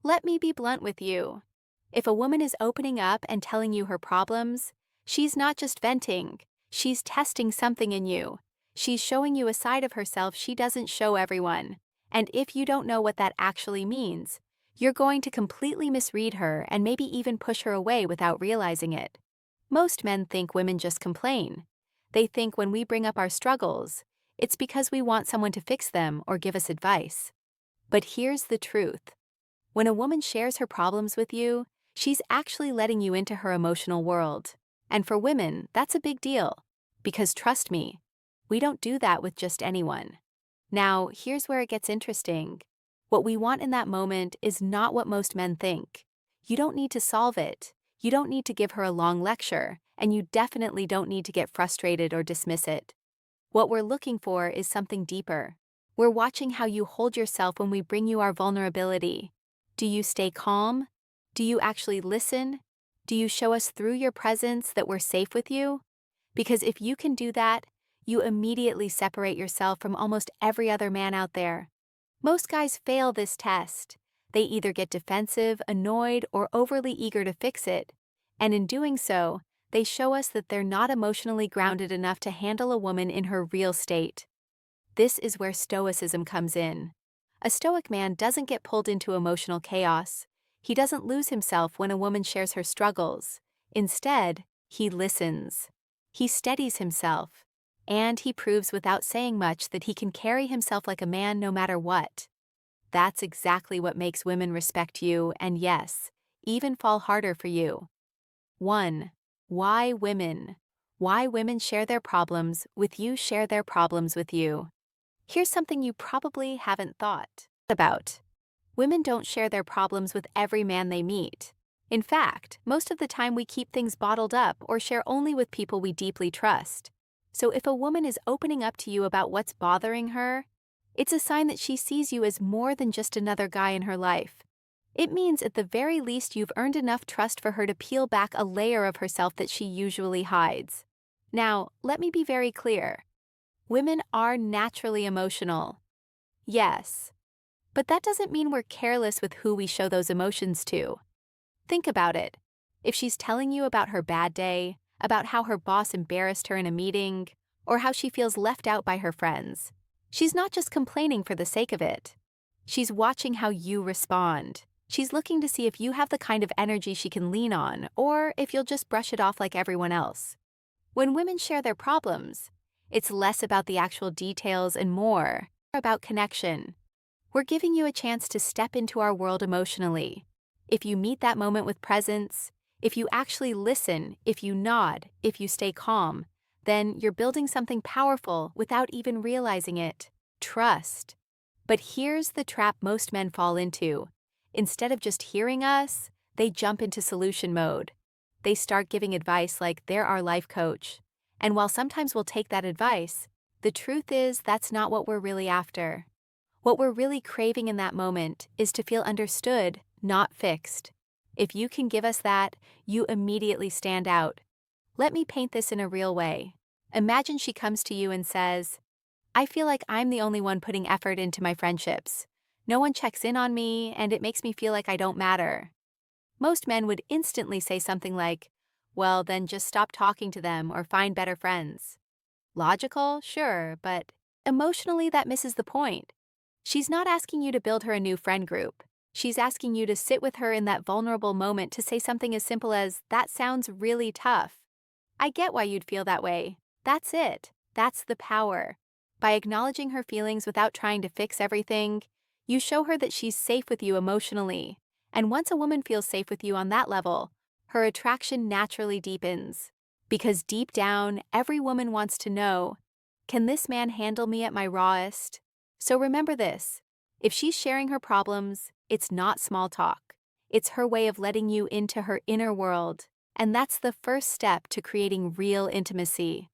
Let me be blunt with you. If a woman is opening up and telling you her problems, she's not just venting, she's testing something in you. She's showing you a side of herself she doesn't show everyone. And if you don't know what that actually means, you're going to completely misread her and maybe even push her away without realizing it. Most men think women just complain. They think when we bring up our struggles, it's because we want someone to fix them or give us advice. But here's the truth. When a woman shares her problems with you, she's actually letting you into her emotional world. And for women, that's a big deal. Because trust me, we don't do that with just anyone. Now, here's where it gets interesting. What we want in that moment is not what most men think. You don't need to solve it. You don't need to give her a long lecture, and you definitely don't need to get frustrated or dismiss it. What we're looking for is something deeper. We're watching how you hold yourself when we bring you our vulnerability. Do you stay calm? Do you actually listen? Do you show us through your presence that we're safe with you? Because if you can do that, you immediately separate yourself from almost every other man out there. Most guys fail this test. They either get defensive, annoyed, or overly eager to fix it. And in doing so, they show us that they're not emotionally grounded enough to handle a woman in her real state. This is where Stoicism comes in. A Stoic man doesn't get pulled into emotional chaos. He doesn't lose himself when a woman shares her struggles. Instead, he listens. He steadies himself. And he proves without saying much that he can carry himself like a man no matter what. That's exactly what makes women respect you and, yes, even fall harder for you. 1. Why women? Why women share their problems with you, share their problems with you. Here's something you probably haven't thought about. Women don't share their problems with every man they meet. In fact, most of the time we keep things bottled up or share only with people we deeply trust. So if a woman is opening up to you about what's bothering her, it's a sign that she sees you as more than just another guy in her life. It means at the very least you've earned enough trust for her to peel back a layer of herself that she usually hides. Now, let me be very clear. Women are naturally emotional. Yes. But that doesn't mean we're careless with who we show those emotions to. Think about it. If she's telling you about her bad day, about how her boss embarrassed her in a meeting, or how she feels left out by her friends, she's not just complaining for the sake of it. She's watching how you respond. She's looking to see if you have the kind of energy she can lean on, or if you'll just brush it off like everyone else. When women share their problems, it's less about the actual details and more about connection. We're giving you a chance to step into our world emotionally. If you meet that moment with presence, if you actually listen, if you nod, if you stay calm, then you're building something powerful without even realizing it. Trust. But here's the trap most men fall into. Instead of just hearing us, they jump into solution mode. They start giving advice like they're our life coach. And while sometimes we'll take that advice, the truth is that's not what we're really after. What we're really craving in that moment is to feel understood, not fixed. If you can give us that, you immediately stand out. Let me paint this in a real way. Imagine she comes to you and says, "I feel like I'm the only one putting effort into my friendships. No one checks in on me, and it makes me feel like I don't matter." Most men would instantly say something like, "Well, then just stop talking to them or find better friends." Logical? Sure, but emotionally that misses the point. She's not asking you to build her a new friend group. She's asking you to sit with her in that vulnerable moment to say something as simple as, "That sounds really tough. I get why you'd feel that way." That's it. That's the power. By acknowledging her feelings without trying to fix everything, you show her that she's safe with you emotionally. And once a woman feels safe with you on that level, her attraction naturally deepens. Because deep down, every woman wants to know, can this man handle me at my rawest? So remember this. If she's sharing her problems, it's not small talk. It's her way of letting you into her inner world. And that's the first step to creating real intimacy.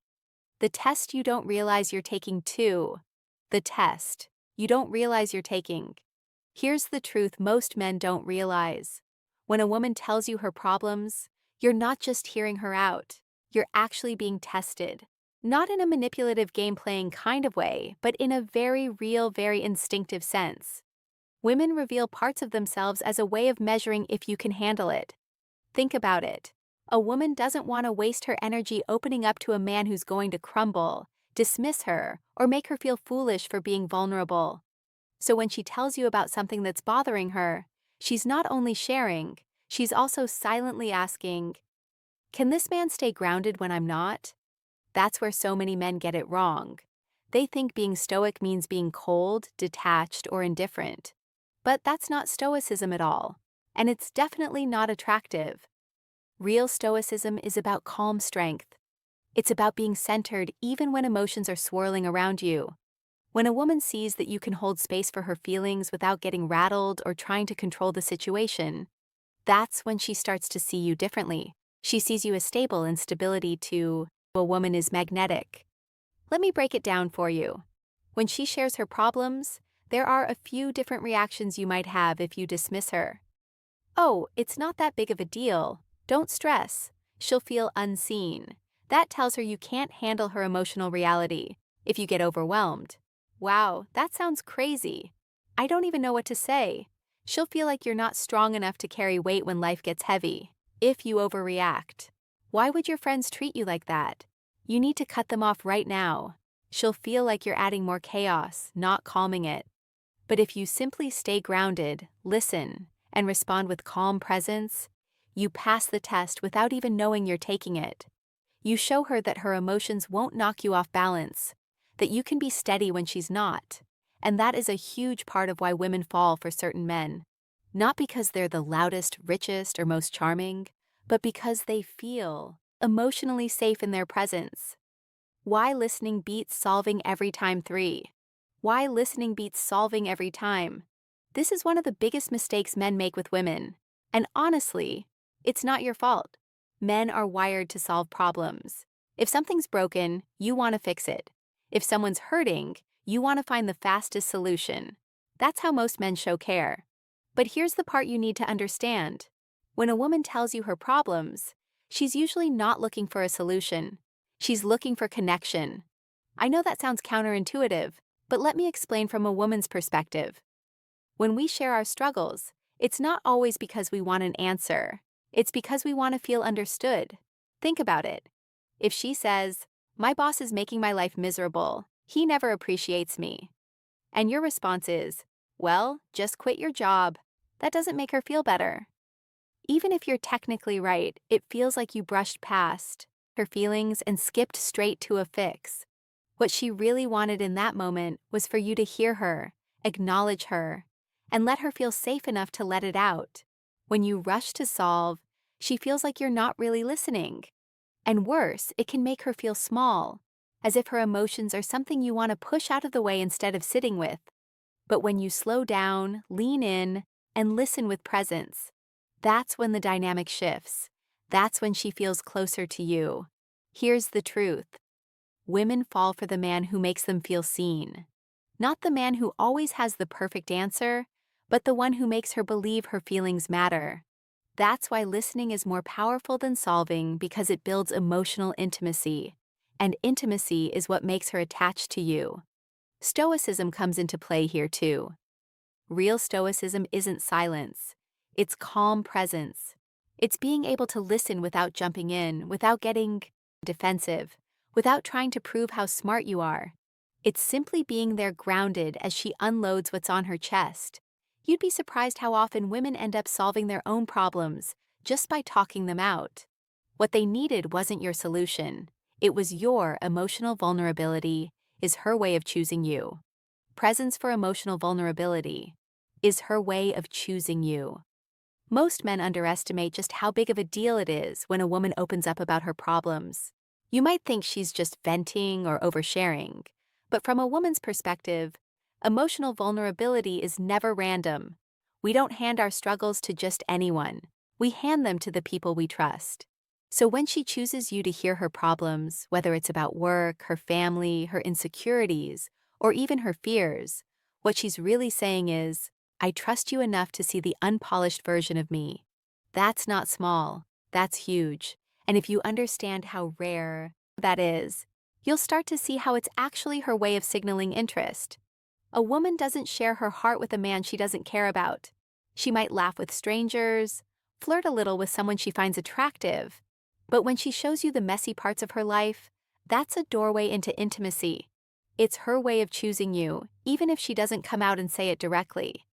The test you don't realize you're taking too. The test you don't realize you're taking. Here's the truth most men don't realize. When a woman tells you her problems, you're not just hearing her out. You're actually being tested. Not in a manipulative game-playing kind of way, but in a very real, very instinctive sense. Women reveal parts of themselves as a way of measuring if you can handle it. Think about it. A woman doesn't want to waste her energy opening up to a man who's going to crumble, dismiss her, or make her feel foolish for being vulnerable. So when she tells you about something that's bothering her, she's not only sharing, she's also silently asking, "Can this man stay grounded when I'm not?" That's where so many men get it wrong. They think being stoic means being cold, detached, or indifferent. But that's not stoicism at all, and it's definitely not attractive. Real stoicism is about calm strength. It's about being centered even when emotions are swirling around you. When a woman sees that you can hold space for her feelings without getting rattled or trying to control the situation, that's when she starts to see you differently. She sees you as stable, and stability to a woman is magnetic. Let me break it down for you. When she shares her problems, there are a few different reactions you might have if you dismiss her. "Oh, it's not that big of a deal. Don't stress." She'll feel unseen. That tells her you can't handle her emotional reality. If you get overwhelmed, "Wow, that sounds crazy. I don't even know what to say." She'll feel like you're not strong enough to carry weight when life gets heavy. If you overreact, "Why would your friends treat you like that? You need to cut them off right now." She'll feel like you're adding more chaos, not calming it. But if you simply stay grounded, listen, and respond with calm presence, you pass the test without even knowing you're taking it. You show her that her emotions won't knock you off balance, that you can be steady when she's not. And that is a huge part of why women fall for certain men. Not because they're the loudest, richest, or most charming, but because they feel emotionally safe in their presence. Why listening beats solving every time 3. Why listening beats solving every time. This is one of the biggest mistakes men make with women. And honestly, it's not your fault. Men are wired to solve problems. If something's broken, you want to fix it. If someone's hurting, you want to find the fastest solution. That's how most men show care. But here's the part you need to understand. When a woman tells you her problems, she's usually not looking for a solution. She's looking for connection. I know that sounds counterintuitive, but let me explain from a woman's perspective. When we share our struggles, it's not always because we want an answer. It's because we want to feel understood. Think about it. If she says, "My boss is making my life miserable. He never appreciates me." And your response is, "Well, just quit your job." That doesn't make her feel better. Even if you're technically right, it feels like you brushed past her feelings and skipped straight to a fix. What she really wanted in that moment was for you to hear her, acknowledge her, and let her feel safe enough to let it out. When you rush to solve, she feels like you're not really listening. And worse, it can make her feel small, as if her emotions are something you want to push out of the way instead of sitting with. But when you slow down, lean in, and listen with presence, that's when the dynamic shifts. That's when she feels closer to you. Here's the truth. Women fall for the man who makes them feel seen. Not the man who always has the perfect answer, but the one who makes her believe her feelings matter. That's why listening is more powerful than solving, because it builds emotional intimacy. And intimacy is what makes her attached to you. Stoicism comes into play here too. Real stoicism isn't silence. It's calm presence. It's being able to listen without jumping in, without getting defensive, without trying to prove how smart you are. It's simply being there grounded as she unloads what's on her chest. You'd be surprised how often women end up solving their own problems just by talking them out. What they needed wasn't your solution. It was your emotional vulnerability, is her way of choosing you. Presence for emotional vulnerability is her way of choosing you. Most men underestimate just how big of a deal it is when a woman opens up about her problems. You might think she's just venting or oversharing, but from a woman's perspective, emotional vulnerability is never random. We don't hand our struggles to just anyone. We hand them to the people we trust. So when she chooses you to hear her problems, whether it's about work, her family, her insecurities, or even her fears, what she's really saying is, "I trust you enough to see the unpolished version of me." That's not small, that's huge. And if you understand how rare that is, you'll start to see how it's actually her way of signaling interest. A woman doesn't share her heart with a man she doesn't care about. She might laugh with strangers, flirt a little with someone she finds attractive, but when she shows you the messy parts of her life, that's a doorway into intimacy. It's her way of choosing you, even if she doesn't come out and say it directly.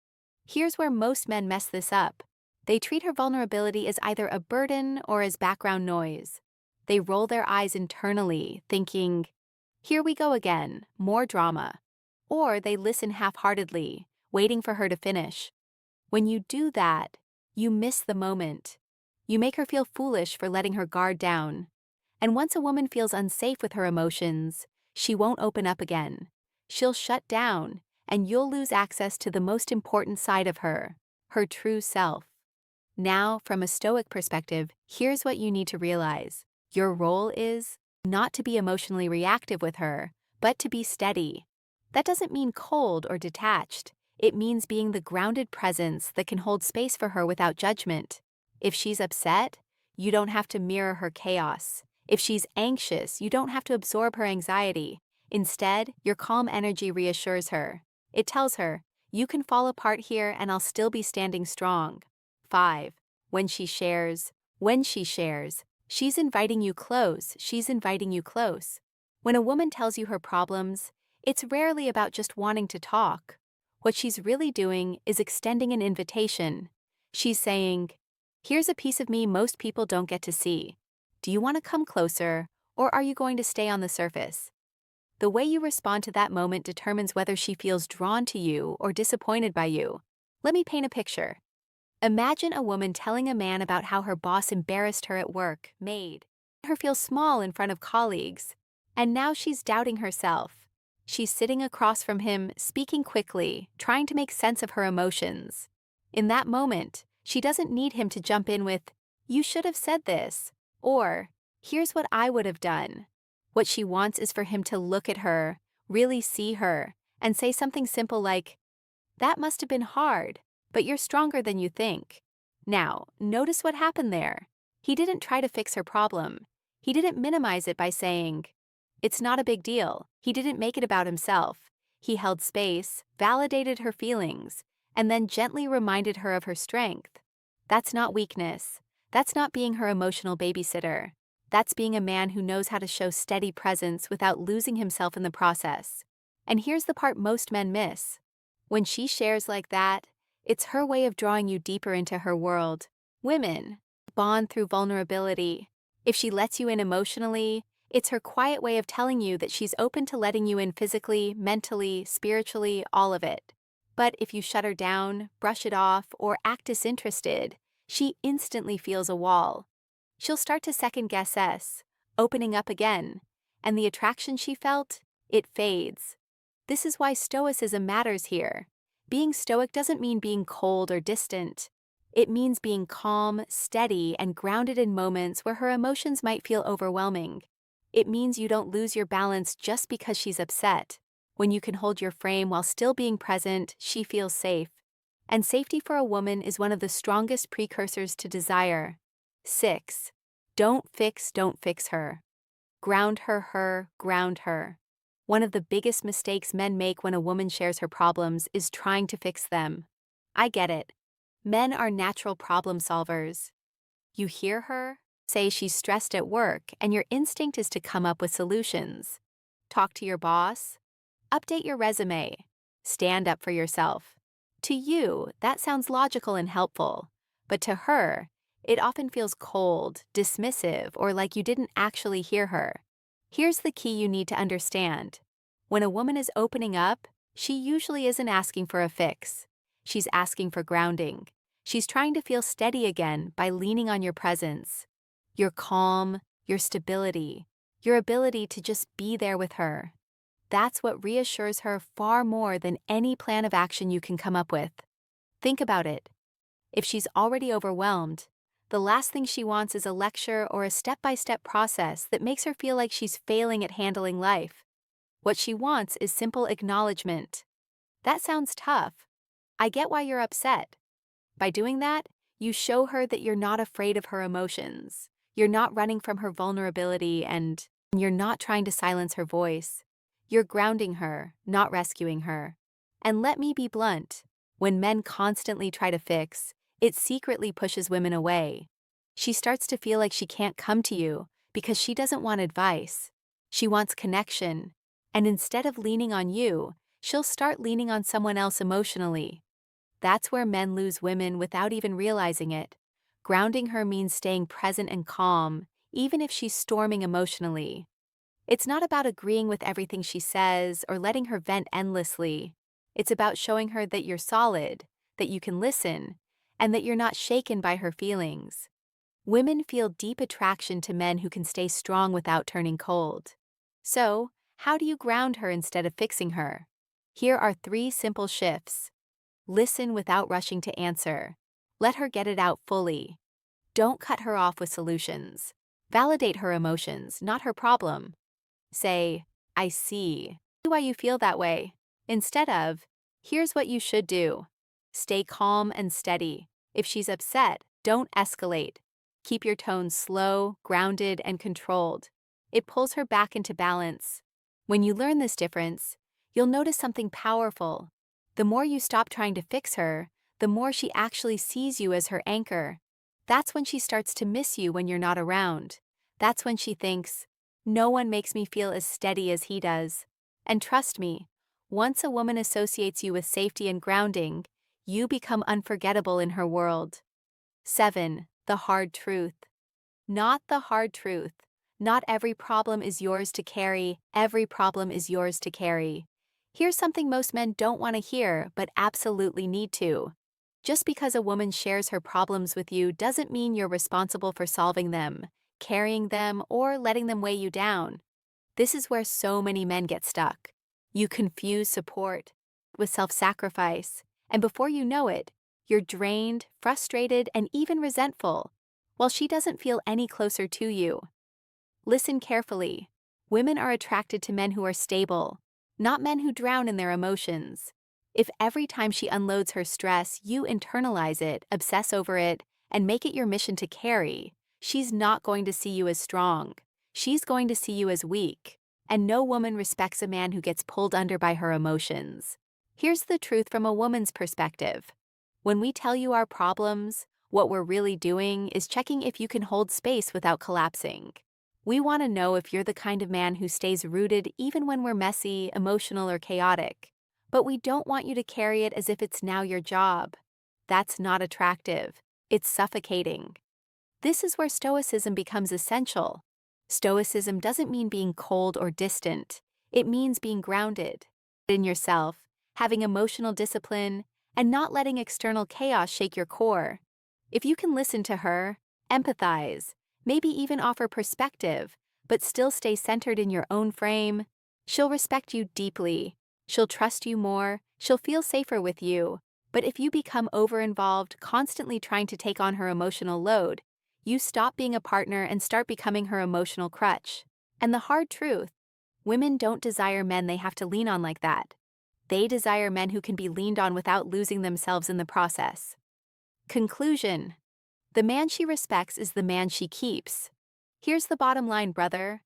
Here's where most men mess this up. They treat her vulnerability as either a burden or as background noise. They roll their eyes internally, thinking, "Here we go again, more drama." Or they listen half-heartedly, waiting for her to finish. When you do that, you miss the moment. You make her feel foolish for letting her guard down. And once a woman feels unsafe with her emotions, she won't open up again. She'll shut down, and you'll lose access to the most important side of her, her true self. Now, from a Stoic perspective, here's what you need to realize. Your role is not to be emotionally reactive with her, but to be steady. That doesn't mean cold or detached. It means being the grounded presence that can hold space for her without judgment. If she's upset, you don't have to mirror her chaos. If she's anxious, you don't have to absorb her anxiety. Instead, your calm energy reassures her. It tells her, "You can fall apart here and I'll still be standing strong." 5. When she shares, she's inviting you close, she's inviting you close. When a woman tells you her problems, it's rarely about just wanting to talk. What she's really doing is extending an invitation. She's saying, "Here's a piece of me most people don't get to see. Do you want to come closer, or are you going to stay on the surface?" The way you respond to that moment determines whether she feels drawn to you or disappointed by you. Let me paint a picture. Imagine a woman telling a man about how her boss embarrassed her at work, made her feel small in front of colleagues, and now she's doubting herself. She's sitting across from him, speaking quickly, trying to make sense of her emotions. In that moment, she doesn't need him to jump in with, "You should have said this," or, "Here's what I would have done." What she wants is for him to look at her, really see her, and say something simple like, "That must have been hard, but you're stronger than you think." Now, notice what happened there. He didn't try to fix her problem. He didn't minimize it by saying, "It's not a big deal." He didn't make it about himself. He held space, validated her feelings, and then gently reminded her of her strength. That's not weakness. That's not being her emotional babysitter. That's being a man who knows how to show steady presence without losing himself in the process. And here's the part most men miss. When she shares like that, it's her way of drawing you deeper into her world. Women bond through vulnerability. If she lets you in emotionally, it's her quiet way of telling you that she's open to letting you in physically, mentally, spiritually, all of it. But if you shut her down, brush it off, or act disinterested, she instantly feels a wall. She'll start to second-guess us, opening up again, and the attraction she felt, it fades. This is why Stoicism matters here. Being Stoic doesn't mean being cold or distant. It means being calm, steady, and grounded in moments where her emotions might feel overwhelming. It means you don't lose your balance just because she's upset. When you can hold your frame while still being present, she feels safe. And safety for a woman is one of the strongest precursors to desire. 6. Don't fix her. Ground her, ground her. One of the biggest mistakes men make when a woman shares her problems is trying to fix them. I get it. Men are natural problem solvers. You hear her, say she's stressed at work, and your instinct is to come up with solutions. Talk to your boss. Update your resume. Stand up for yourself. To you, that sounds logical and helpful, but to her, it often feels cold, dismissive, or like you didn't actually hear her. Here's the key you need to understand. When a woman is opening up, she usually isn't asking for a fix. She's asking for grounding. She's trying to feel steady again by leaning on your presence, your calm, your stability, your ability to just be there with her. That's what reassures her far more than any plan of action you can come up with. Think about it. If she's already overwhelmed, the last thing she wants is a lecture or a step-by-step process that makes her feel like she's failing at handling life. What she wants is simple acknowledgement. That sounds tough. I get why you're upset. By doing that, you show her that you're not afraid of her emotions. You're not running from her vulnerability, and you're not trying to silence her voice. You're grounding her, not rescuing her. And let me be blunt. When men constantly try to fix, it secretly pushes women away. She starts to feel like she can't come to you because she doesn't want advice. She wants connection. And instead of leaning on you, she'll start leaning on someone else emotionally. That's where men lose women without even realizing it. Grounding her means staying present and calm, even if she's storming emotionally. It's not about agreeing with everything she says or letting her vent endlessly. It's about showing her that you're solid, that you can listen, and that you're not shaken by her feelings. Women feel deep attraction to men who can stay strong without turning cold. So, how do you ground her instead of fixing her? Here are 3 simple shifts. Listen without rushing to answer. Let her get it out fully. Don't cut her off with solutions. Validate her emotions, not her problem. Say, I see why you feel that way, instead of, here's what you should do. Stay calm and steady. If she's upset, don't escalate. Keep your tone slow, grounded, and controlled. It pulls her back into balance. When you learn this difference, you'll notice something powerful. The more you stop trying to fix her, the more she actually sees you as her anchor. That's when she starts to miss you when you're not around. That's when she thinks, no one makes me feel as steady as he does. And trust me, once a woman associates you with safety and grounding, you become unforgettable in her world. 7. The hard truth. Not the hard truth. Not every problem is yours to carry, every problem is yours to carry. Here's something most men don't want to hear, but absolutely need to. Just because a woman shares her problems with you doesn't mean you're responsible for solving them, carrying them, or letting them weigh you down. This is where so many men get stuck. You confuse support with self-sacrifice, and before you know it, you're drained, frustrated, and even resentful, while she doesn't feel any closer to you. Listen carefully. Women are attracted to men who are stable, not men who drown in their emotions. If every time she unloads her stress, you internalize it, obsess over it, and make it your mission to carry, she's not going to see you as strong. She's going to see you as weak. And no woman respects a man who gets pulled under by her emotions. Here's the truth from a woman's perspective. When we tell you our problems, what we're really doing is checking if you can hold space without collapsing. We want to know if you're the kind of man who stays rooted even when we're messy, emotional, or chaotic. But we don't want you to carry it as if it's now your job. That's not attractive. It's suffocating. This is where Stoicism becomes essential. Stoicism doesn't mean being cold or distant. It means being grounded in yourself, having emotional discipline, and not letting external chaos shake your core. If you can listen to her, empathize, maybe even offer perspective, but still stay centered in your own frame, she'll respect you deeply. She'll trust you more, she'll feel safer with you. But if you become over-involved, constantly trying to take on her emotional load, you stop being a partner and start becoming her emotional crutch. And the hard truth, women don't desire men they have to lean on like that. They desire men who can be leaned on without losing themselves in the process. Conclusion. The man she respects is the man she keeps. Here's the bottom line, brother.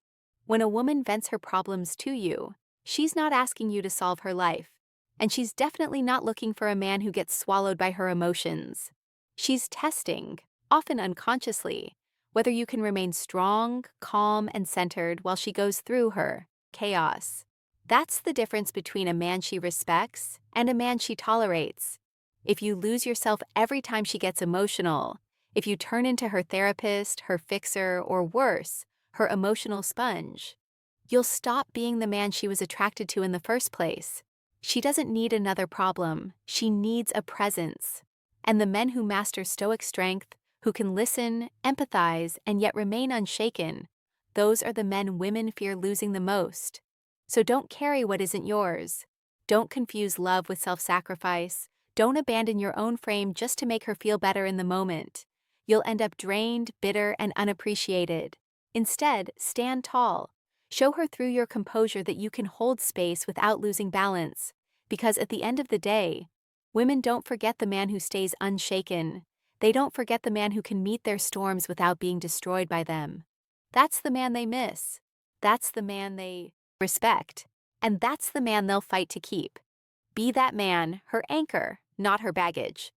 When a woman vents her problems to you, she's not asking you to solve her life. And she's definitely not looking for a man who gets swallowed by her emotions. She's testing, often unconsciously, whether you can remain strong, calm, and centered while she goes through her chaos. That's the difference between a man she respects and a man she tolerates. If you lose yourself every time she gets emotional, if you turn into her therapist, her fixer, or worse, her emotional sponge, you'll stop being the man she was attracted to in the first place. She doesn't need another problem, she needs a presence. And the men who master Stoic strength, who can listen, empathize, and yet remain unshaken, those are the men women fear losing the most. So don't carry what isn't yours. Don't confuse love with self-sacrifice. Don't abandon your own frame just to make her feel better in the moment. You'll end up drained, bitter, and unappreciated. Instead, stand tall. Show her through your composure that you can hold space without losing balance. Because at the end of the day, women don't forget the man who stays unshaken. They don't forget the man who can meet their storms without being destroyed by them. That's the man they miss. That's the man they respect. And that's the man they'll fight to keep. Be that man, her anchor, not her baggage.